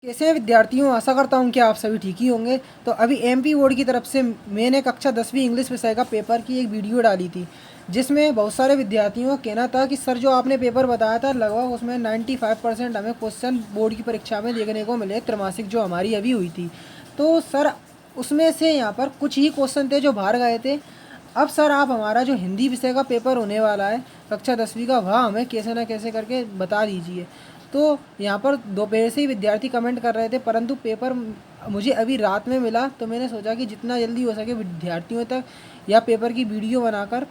कैसे हैं विद्यार्थियों, आशा करता हूँ कि आप सभी ठीक ही होंगे। तो अभी एमपी बोर्ड की तरफ से मैंने कक्षा 10वीं इंग्लिश विषय का पेपर की एक वीडियो डाली थी, जिसमें बहुत सारे विद्यार्थियों का कहना था कि सर जो आपने पेपर बताया था लगभग उसमें 95% हमें क्वेश्चन बोर्ड की परीक्षा में देखने को मिले, त्रैमासिक जो हमारी अभी हुई थी। तो सर उसमें से यहाँ पर कुछ ही क्वेश्चन थे जो बाहर गए थे। अब सर आप हमारा जो हिंदी विषय का पेपर होने वाला है कक्षा 10वीं का, वह हमें कैसे ना कैसे करके बता दीजिए। तो यहाँ पर दोपहर से ही विद्यार्थी कमेंट कर रहे थे, परंतु पेपर मुझे अभी रात में मिला, तो मैंने सोचा कि जितना जल्दी हो सके विद्यार्थियों तक या पेपर की वीडियो बनाकर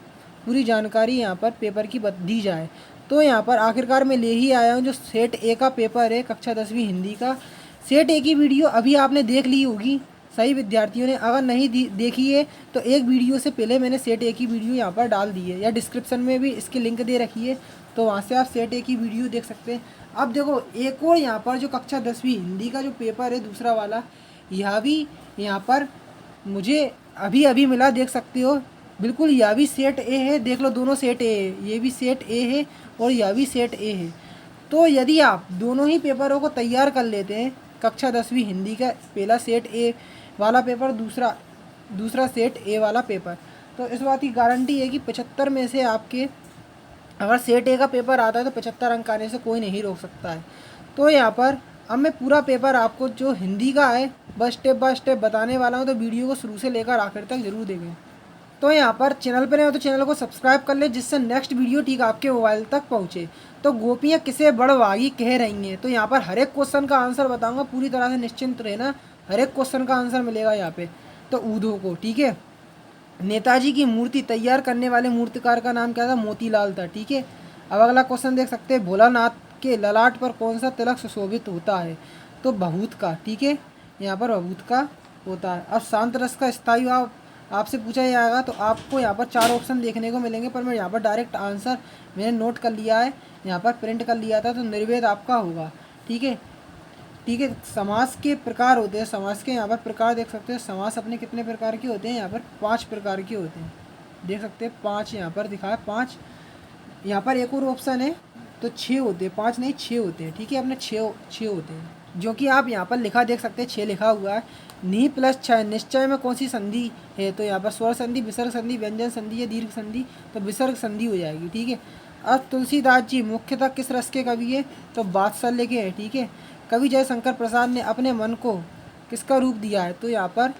पूरी जानकारी यहाँ पर पेपर की दी जाए। तो यहाँ पर आखिरकार मैं ले ही आया हूँ जो सेट ए का पेपर है कक्षा 10वीं हिंदी का। सेट ए की वीडियो अभी आपने देख ली होगी सही विद्यार्थियों ने, अगर नहीं देखी है तो एक वीडियो से पहले मैंने सेट ए की वीडियो यहाँ पर डाल दी है या डिस्क्रिप्शन में भी इसकी लिंक दे रखी है, तो वहाँ से आप सेट ए की वीडियो देख सकते हैं। अब देखो एक और यहाँ पर जो कक्षा 10वीं हिंदी का जो पेपर है दूसरा वाला, यह भी यहाँ पर मुझे अभी अभी मिला, देख सकते हो बिल्कुल यह भी सेट ए है, देख लो दोनों सेट ए है, ये भी सेट ए है और यह भी सेट ए है। तो यदि आप दोनों ही पेपरों को तैयार कर लेते हैं, कक्षा 10वीं हिंदी का पहला सेट ए वाला पेपर, दूसरा सेट ए वाला पेपर, तो इस बात की गारंटी है कि 75 में से आपके अगर सेट ए का पेपर आता है तो 75 अंक आने से कोई नहीं रोक सकता है। तो यहाँ पर अब मैं पूरा पेपर आपको जो हिंदी का है बस स्टेप बाय स्टेप बताने वाला हूँ, तो वीडियो को शुरू से लेकर आखिर तक जरूर देखें। तो यहाँ पर चैनल पर हो तो चैनल को सब्सक्राइब कर ले, जिससे नेक्स्ट वीडियो ठीक आपके मोबाइल तक पहुँचे। तो गोपियाँ किसे बड़वागी कह रही हैं, तो यहाँ पर हर एक क्वेश्चन का आंसर बताऊँगा, पूरी तरह से निश्चिंत रहना, हर एक क्वेश्चन का आंसर मिलेगा यहाँ पे। तो ऊधो को ठीक है, नेताजी की मूर्ति तैयार करने वाले मूर्तिकार का नाम क्या था? मोतीलाल था। ठीक है, अब अगला क्वेश्चन देख सकते हैं, भोलानाथ के ललाट पर कौन सा तिलक सुशोभित होता है? तो भभूत का। ठीक है, यहाँ पर भभूत का होता है। अब शांत रस का स्थायी भाव आपसे पूछा जाएगा, तो आपको यहाँ पर 4 ऑप्शन देखने को मिलेंगे, पर मैं यहाँ पर डायरेक्ट आंसर मैंने नोट कर लिया है, यहाँ पर प्रिंट कर लिया था, तो निर्वेद आपका होगा। ठीक है, ठीक है। समास के प्रकार होते हैं, समास के यहाँ पर प्रकार देख सकते हैं, समास अपने कितने प्रकार के होते हैं? यहाँ पर 5 प्रकार के होते हैं, देख सकते हैं 5 यहाँ पर दिखा है 5। यहाँ पर एक और ऑप्शन है तो 6 होते हैं, 5 नहीं 6 होते हैं। ठीक है, अपने 6 होते हैं, जो कि आप यहाँ पर लिखा देख सकते हैं 6 लिखा हुआ है। नी प्लस 6 निश्चय में कौन सी संधि है? तो यहाँ पर स्वर संधि, विसर्ग संधि, व्यंजन संधि या दीर्घ संधि, तो विसर्ग संधि हो जाएगी। ठीक है, अब तुलसीदास जी मुख्यतः किस रस के कवि है? तो वात्सल्य के हैं। ठीक है, कवि जयशंकर प्रसाद ने अपने मन को किसका रूप दिया है? तो यहाँ पर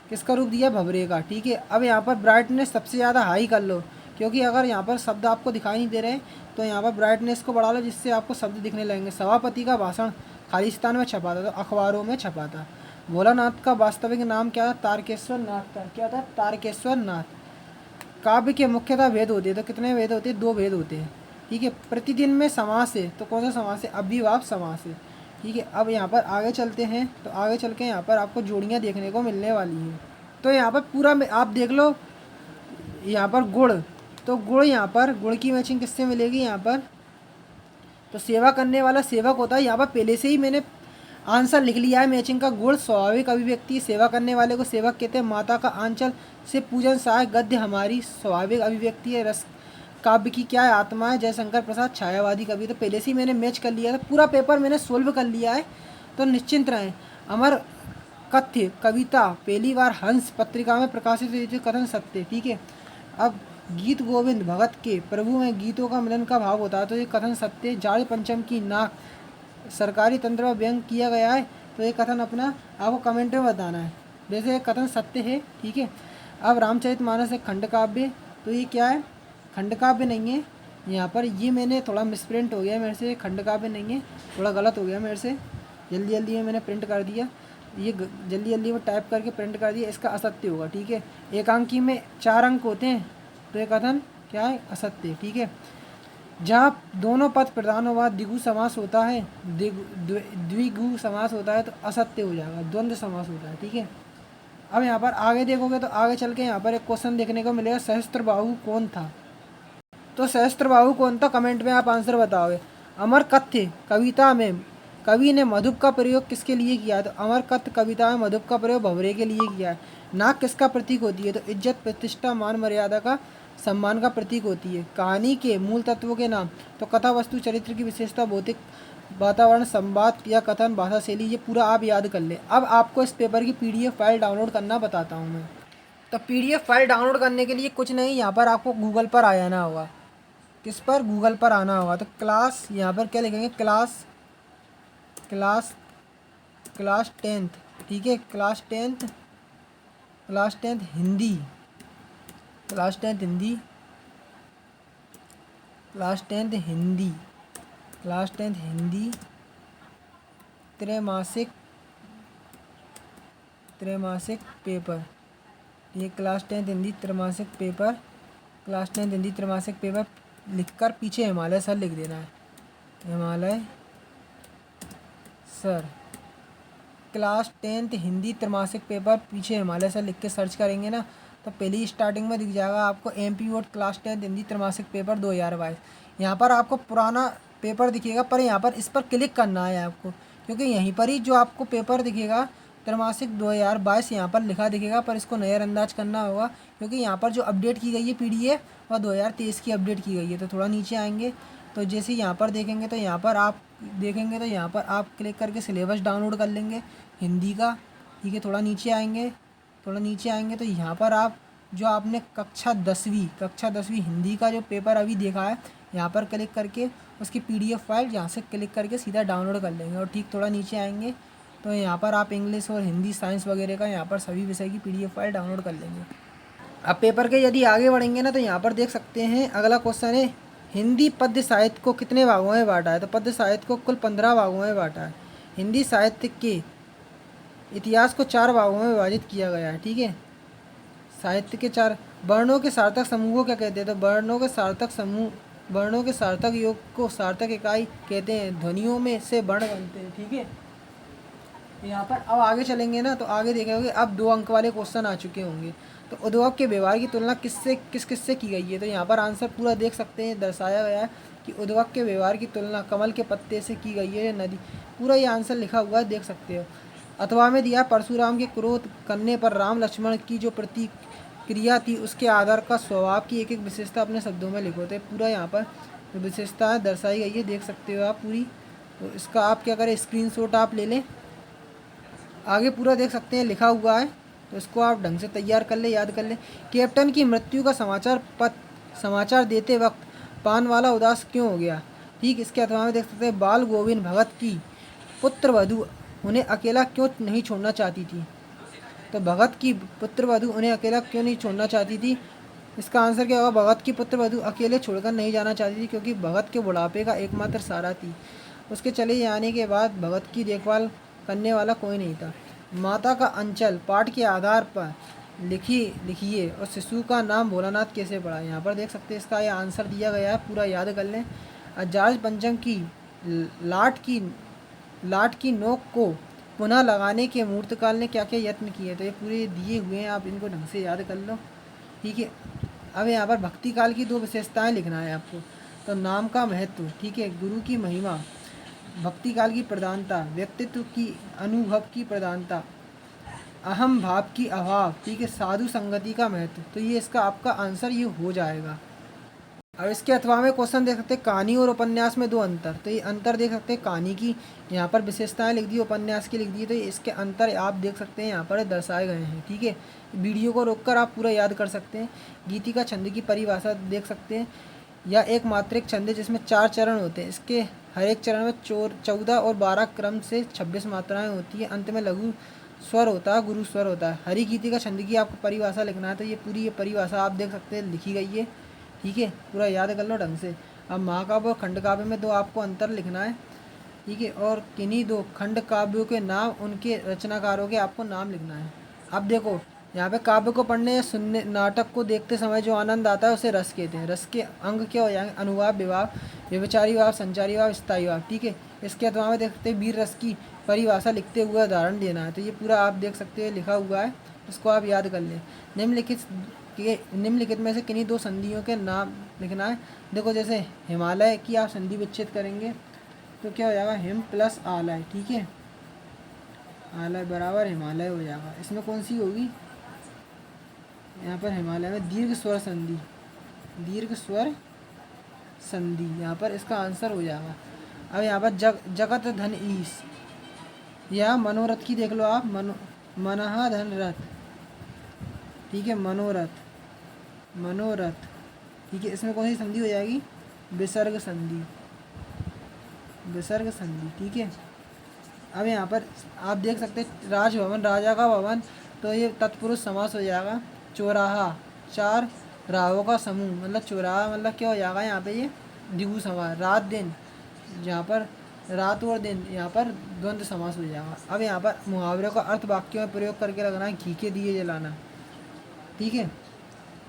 किसका रूप दिया? भंवरे का। ठीक है, अब यहाँ पर ब्राइटनेस सबसे ज़्यादा हाई कर लो, क्योंकि अगर यहाँ पर शब्द आपको दिखाई नहीं दे रहे हैं तो यहाँ पर ब्राइटनेस को बढ़ा लो, जिससे आपको शब्द दिखने लगेंगे। सभापति का भाषण खालिस्तान में छपा था, तो अखबारों में छपा था। भोलानाथ का वास्तविक नाम क्या था? तारकेश्वर नाथ था। क्या था? तारकेश्वर नाथ। काव्य के मुख्यतः भेद होते हैं, तो कितने भेद होते हैं? 2 भेद होते हैं। ठीक है, प्रतिदिन में समास है, तो कौन सा समास है? अव्ययभाव समास है। ठीक है, अब यहाँ पर आगे चलते हैं, तो आगे चल के यहाँ पर आपको जोड़ियाँ देखने को मिलने वाली हैं। तो यहाँ पर पूरा आप देख लो, यहाँ पर गुण, तो गुण यहाँ पर गुण की मैचिंग किससे मिलेगी? यहाँ पर तो सेवा करने वाला सेवक होता है। यहाँ पर पहले से ही मैंने आंसर लिख लिया है मैचिंग का। गुण स्वाभाविक अभिव्यक्ति, सेवा करने वाले को सेवक कहते हैं। माता का आंचल से पूजन सहायक गद्य हमारी स्वाभाविक अभिव्यक्ति है। रस काव्य की क्या है? आत्मा है। जयशंकर प्रसाद छायावादी कवि, तो पहले से ही मैंने मैच कर लिया था, पूरा पेपर मैंने सोल्व कर लिया है, तो निश्चिंत रहें। अमर कथ्य कविता पहली बार हंस पत्रिका में प्रकाशित हुई थी, कथन सत्य। ठीक है, अब गीत गोविंद भगत के प्रभु में गीतों का मिलन का भाव होता है, तो ये कथन सत्य। जाड़ पंचम की नाक सरकारी तंत्र में व्यंग किया गया है, तो ये कथन अपना आपको कमेंट में बताना है, वैसे ये कथन सत्य है। ठीक है, अब रामचरितमानस एक खंड काव्य, तो ये क्या है? खंड काव्य नहीं है। यहाँ पर ये मैंने थोड़ा मिसप्रिंट हो गया मेरे से, खंड काव्य नहीं है, थोड़ा गलत हो गया मेरे से, जल्दी जल्दी में मैंने प्रिंट कर दिया, ये जल्दी जल्दी में टाइप करके प्रिंट कर दिया, इसका असत्य होगा। ठीक है, एक अंकी में 4 अंक होते हैं, तो ये कथन क्या है? असत्य। ठीक है, जहाँ दोनों पद प्रधान होगा द्विगु समास होता है, द्विगु समास होता है, तो असत्य हो जाएगा, द्वंद्व समास होता है। ठीक है, अब यहाँ पर आगे देखोगे तो आगे चल के यहाँ पर एक क्वेश्चन देखने को मिलेगा, सहस्त्रबाहु कौन था? तो सहस्त्रबाहु कौन था? कमेंट में आप आंसर बताओगे। अमर कथ्य कविता में कवि ने मधुप का प्रयोग किसके लिए किया है? तो अमर कथ्य कविता में मधुप का प्रयोग भंवरे के लिए किया है। नाक किसका प्रतीक होती है? तो इज्जत, प्रतिष्ठा, मान मर्यादा का, सम्मान का प्रतीक होती है। कहानी के मूल तत्वों के नाम, तो कथा, वस्तु, चरित्र की विशेषता, भौतिक वातावरण, संवाद या कथन, भाषा शैली, ये पूरा आप याद कर लें। अब आपको इस पेपर की पीडीएफ फाइल डाउनलोड करना बताता हूँ मैं। तो पीडीएफ फाइल डाउनलोड करने के लिए कुछ नहीं, यहाँ पर आपको गूगल पर आ जाना होगा। किस पर? गूगल पर आना होगा। तो क्लास, यहाँ पर क्या लिखेंगे? क्लास क्लास क्लास 10th, ठीक है, class 10th Hindi, class 10th Hindi, class 10th Hindi, class 10th Hindi त्रैमासिक पेपर। ये क्लास 10th हिंदी त्रैमासिक पेपर, क्लास 10th हिंदी त्रैमासिक पेपर लिखकर पीछे हिमालय सर लिख देना है। Himalaya sir, class 10th Hindi त्रैमासिक पेपर, पीछे हिमालय सर लिख के सर्च करेंगे ना, तो पहली स्टार्टिंग में दिख जाएगा आपको MP board class 10th Hindi त्रैमासिक पेपर 2022। यहाँ पर आपको पुराना पेपर दिखेगा, पर यहाँ पर इस पर क्लिक करना है आपको, क्योंकि यहीं पर ही जो आपको पेपर दिखेगा त्रैमासिक 2022 यहाँ पर लिखा दिखेगा, पर इसको नज़रअंदाज करना होगा, क्योंकि यहाँ पर जो अपडेट की गई है PDF वह 2023 की अपडेट की गई है। तो थोड़ा नीचे आएंगे तो जैसे यहाँ पर देखेंगे तो यहाँ पर आप देखेंगे तो यहाँ पर आप क्लिक करके सिलेबस डाउनलोड कर लेंगे हिंदी का, ठीक है। थोड़ा नीचे आएंगे तो यहाँ पर आप जो आपने कक्षा 10वीं हिंदी का जो पेपर अभी देखा है, यहाँ पर क्लिक करके उसकी PDF फाइल यहाँ से क्लिक करके सीधा डाउनलोड कर लेंगे। और ठीक थोड़ा नीचे आएंगे तो यहाँ पर आप इंग्लिश और हिंदी, साइंस वगैरह का यहाँ पर सभी विषय की PDF फाइल डाउनलोड कर लेंगे। अब पेपर के यदि आगे बढ़ेंगे ना, तो यहाँ पर देख सकते हैं अगला क्वेश्चन है, हिंदी पद्य साहित्य को कितने भागों में बांटा है? तो पद्य साहित्य को कुल 15 भागों में बांटा है। हिंदी साहित्य के इतिहास को 4 भागों में विभाजित किया गया है, ठीक है। साहित्य के 4 वर्णों के सार्थक समूह को क्या कहते हैं? तो वर्णों के सार्थक योग को सार्थक इकाई कहते हैं। ध्वनियों में से वर्ण बनते हैं, ठीक है। यहाँ पर अब आगे चलेंगे ना, तो आगे देखेंगे अब 2 अंक वाले क्वेश्चन आ चुके होंगे। तो उद्योग के व्यवहार की तुलना किससे की गई है? तो यहाँ पर आंसर पूरा देख सकते हैं, दर्शाया गया है कि उद्योग के व्यवहार की तुलना कमल के पत्ते से की गई है, नदी, पूरा ये आंसर लिखा हुआ है, देख सकते हो। अथवा में दिया परशुराम के क्रोध करने पर राम लक्ष्मण की जो प्रतिक्रिया थी, उसके आधार का स्वभाव की एक विशेषता अपने शब्दों में लिखो। तो पूरा यहाँ पर विशेषताएँ दर्शाई गई है, देख सकते हो आप पूरी। तो इसका आप क्या करें, स्क्रीनशॉट आप ले लें। आगे पूरा देख सकते हैं लिखा हुआ है, तो इसको आप ढंग से तैयार कर ले, याद कर ले। कैप्टन की मृत्यु का समाचार देते वक्त पानवाला उदास क्यों हो गया? ठीक इसके अथवा में देख सकते हैं, बाल गोविंद भगत की पुत्रवधू उन्हें अकेला क्यों नहीं छोड़ना चाहती थी? तो भगत की पुत्रवधू उन्हें अकेला क्यों नहीं छोड़ना चाहती थी? इसका आंसर क्या होगा? भगत की पुत्रवधू अकेले छोड़कर नहीं जाना चाहती थी, क्योंकि भगत के बुढ़ापे का एकमात्र सहारा थी। उसके चले जाने के बाद भगत की देखभाल करने वाला कोई नहीं था। माता का अंचल पाठ के आधार पर लिखिए और शिशु का नाम भोलानाथ कैसे पड़ा? यहाँ पर देख सकते हैं, इसका ये आंसर दिया गया है, पूरा याद कर लें। जॉर्ज पंचम की लाट की नोक को पुनः लगाने के मूर्तकाल ने क्या क्या यत्न किए? तो ये पूरे दिए हुए हैं, आप इनको ढंग से याद कर लो, ठीक है। अब यहाँ पर भक्ति काल की 2 विशेषताएं लिखना है आपको। तो नाम का महत्व, ठीक है, गुरु की महिमा, भक्ति काल की प्रधानता, व्यक्तित्व की अनुभव की प्रधानता, अहम भाव की अभाव, ठीक है, साधु संगति का महत्व। तो ये इसका आपका आंसर ये हो जाएगा। अब इसके अथवा में क्वेश्चन देख सकते हैं, कहानी और उपन्यास में 2 अंतर। तो ये अंतर देख सकते हैं, कहानी की यहाँ पर विशेषताएं लिख दी, उपन्यास की लिख दी। तो इसके अंतर आप देख सकते हैं यहाँ पर दर्शाए गए हैं, ठीक है। वीडियो को रोककर आप पूरा याद कर सकते हैं। गीतिका छंद की परिभाषा देख सकते हैं, या एक मात्रिक छंद जिसमें 4 चरण होते हैं। इसके हर एक चरण में 14 और 12 क्रम से 26 मात्राएँ होती है। अंत में लघु स्वर होता है, गुरु स्वर होता है। हरी गीतिका छंद की आपको परिभाषा लिखना है। तो ये पूरी परिभाषा आप देख सकते हैं लिखी गई है, ठीक है, पूरा याद कर लो ढंग से। अब महाकाव्य और खंड काव्य में 2 आपको अंतर लिखना है, ठीक है, और किन्हीं 2 खंड काव्यों के नाम, उनके रचनाकारों के आपको नाम लिखना है। अब देखो यहाँ पे काव्य को पढ़ने या सुनने, नाटक को देखते समय जो आनंद आता है उसे रस कहते हैं। रस के अंग क्या हो जाएंगे? अनुभाव, विभाव, व्यभिचारी भाव, संचारी भाव, स्थायी भाव, ठीक है। इसके अथवा में देखते हैं वीर रस की परिभाषा लिखते हुए उदाहरण देना है। तो ये पूरा आप देख सकते हैं लिखा हुआ है, इसको आप याद कर लें। निम्नलिखित में से किन्हीं 2 संधियों के नाम लिखना है। देखो जैसे हिमालय की आप संधि विच्छेद करेंगे तो क्या हो जाएगा? हिम प्लस आलय, ठीक है, आलय बराबर हिमालय हो जाएगा। इसमें कौन सी होगी? यहाँ पर हिमालय में दीर्घ स्वर संधि, यहाँ पर इसका आंसर हो जाएगा। अब यहाँ पर जगत धन ईश, या मनोरथ की देख लो आप, मनहा धन रथ, ठीक है, मनोरथ, ठीक है। इसमें कौन सी संधि हो जाएगी? विसर्ग संधि, ठीक है। अब यहाँ पर आप देख सकते हैं राजभवन, राजा का भवन, तो ये तत्पुरुष समास हो जाएगा। चौराहा, 4 राहों का समूह, मतलब चौराहा मतलब क्या हो जाएगा यहाँ पे? ये द्विगु समास। रात दिन, जहाँ पर रात और दिन, यहाँ पर द्वंद्व समास हो जाएगा। अब यहाँ पर मुहावरे का अर्थ वाक्यों में प्रयोग करके लगना है। घी के दिए जलाना, ठीक है।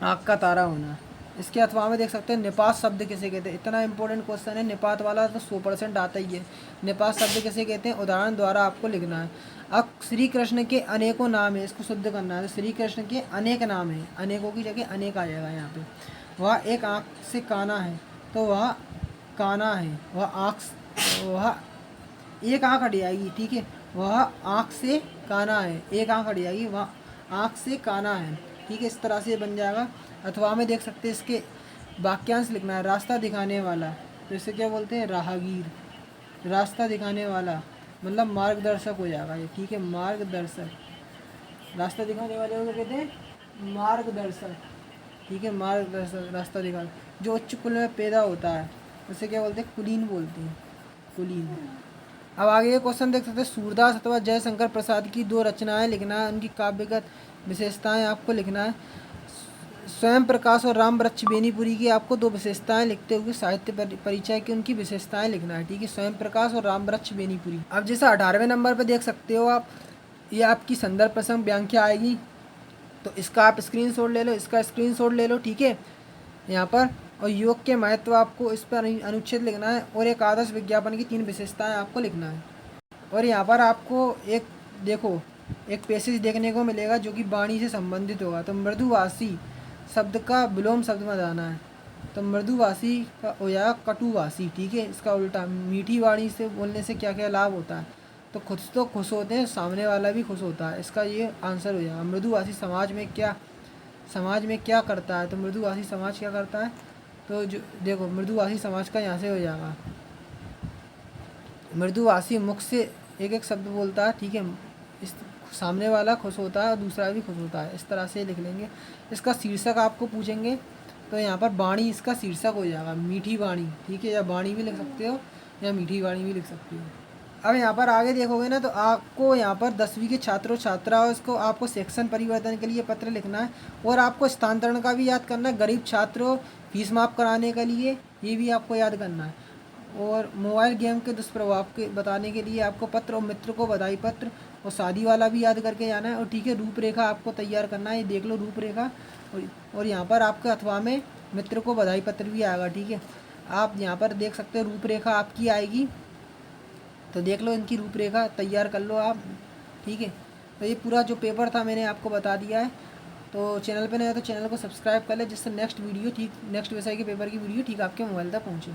आँख का तारा होना। इसके अथवा में देख सकते हैं निपात शब्द किसे कहते हैं। इतना इंपॉर्टेंट क्वेश्चन है, निपात वाला तो 100% आता ही है। निपात शब्द किसे कहते हैं? उदाहरण द्वारा आपको लिखना है। अब श्री कृष्ण के अनेकों नाम है, इसको शुद्ध करना है। तो श्री कृष्ण के अनेक नाम है, अनेकों की जगह अनेक आ जाएगा यहाँ पे। वह एक आँख से काना है, तो वह काना है। वह एक आँख हट जाएगी, ठीक है। वह आँख से काना है, एक आँख हट जाएगी, वह आँख से काना है, ठीक है। इस तरह से बन जाएगा। अथवा में देख सकते हैं इसके वाक्यांश लिखना है। रास्ता दिखाने वाला, तो इसे क्या बोलते हैं? राहगीर। रास्ता दिखाने वाला मतलब मार्गदर्शक हो जाएगा ये, ठीक है, मार्गदर्शक। रास्ता दिखाने वाले को कहते हैं मार्गदर्शक, ठीक है, मार्गदर्शक, रास्ता दिखाने। जो उच्च कुल में पैदा होता है उसे क्या बोलते हैं? कुलीन बोलते हैं, कुलीन। अब आगे ये क्वेश्चन देख सकते हैं। सूरदास अथवा जयशंकर प्रसाद की 2 रचनाएं लिखना है, उनकी काव्यगत विशेषताएं आपको लिखना है। स्वयं प्रकाश और राम वृक्ष बेनीपुरी की आपको 2 विशेषताएं लिखते हुए साहित्य परिचय की उनकी विशेषताएं लिखना है, ठीक है। स्वयं प्रकाश और राम वृक्ष बेनीपुरी। अब जैसे 18वें नंबर पे देख सकते हो आप, ये आपकी संदर्भ प्रसंग व्याख्या आएगी, तो इसका आप स्क्रीनशॉट ले लो, इसका स्क्रीनशॉट ले लो, ठीक है, यहाँ पर। और योग के महत्व आपको इस पर अनुच्छेद लिखना है, और एक आदर्श विज्ञापन की 3 विशेषताएं आपको लिखना है। और यहाँ पर आपको एक देखो एक पैसेज देखने को मिलेगा जो कि वाणी से संबंधित होगा। तो मृदुभाषी शब्द का विलोम शब्द में जाना है, तो मृदुभाषी का हो जाएगा कटुभाषी, ठीक है। इसका उल्टा, मीठी वाणी से बोलने से क्या क्या लाभ होता है? तो खुद तो खुश होते हैं, सामने वाला भी खुश होता है। इसका ये आंसर हो जाएगा। मृदुभाषी समाज में क्या करता है? तो मृदुभाषी समाज क्या करता है? तो जो देखो मृदुभाषी समाज का यहाँ से हो जाएगा। मृदुभाषी मुख से एक एक शब्द बोलता है, ठीक है। इस सामने वाला खुश होता है और दूसरा भी खुश होता है, इस तरह से लिख लेंगे। इसका शीर्षक आपको पूछेंगे, तो यहाँ पर वाणी इसका शीर्षक हो जाएगा, मीठी वाणी, ठीक है। या वाणी भी लिख सकते हो या मीठी वाणी भी लिख सकते हो। अब यहाँ पर आगे देखोगे ना, तो आपको यहाँ पर 10वीं के छात्रों छात्राओं इसको आपको सेक्शन परिवर्तन के लिए पत्र लिखना है, और आपको स्थानांतरण का भी याद करना है। गरीब छात्रों फीस माफ़ कराने के लिए ये भी आपको याद करना है। और मोबाइल गेम के दुष्प्रभाव के बताने के लिए आपको पत्र, और मित्र को बधाई पत्र, और शादी वाला भी याद करके जाना है। और ठीक है, रूपरेखा आपको तैयार करना है, ये देख लो रूपरेखा। और यहाँ पर आपके अथवा में मित्र को बधाई पत्र भी आएगा, ठीक है। आप यहाँ पर देख सकते हो रूपरेखा आपकी आएगी, तो देख लो इनकी रूपरेखा तैयार कर लो आप, ठीक है। तो ये पूरा जो पेपर था मैंने आपको बता दिया है। तो चैनल पे नया तो चैनल को सब्सक्राइब कर ले, जिससे नेक्स्ट विषय के पेपर की वीडियो ठीक आपके मोबाइल तक पहुँचे।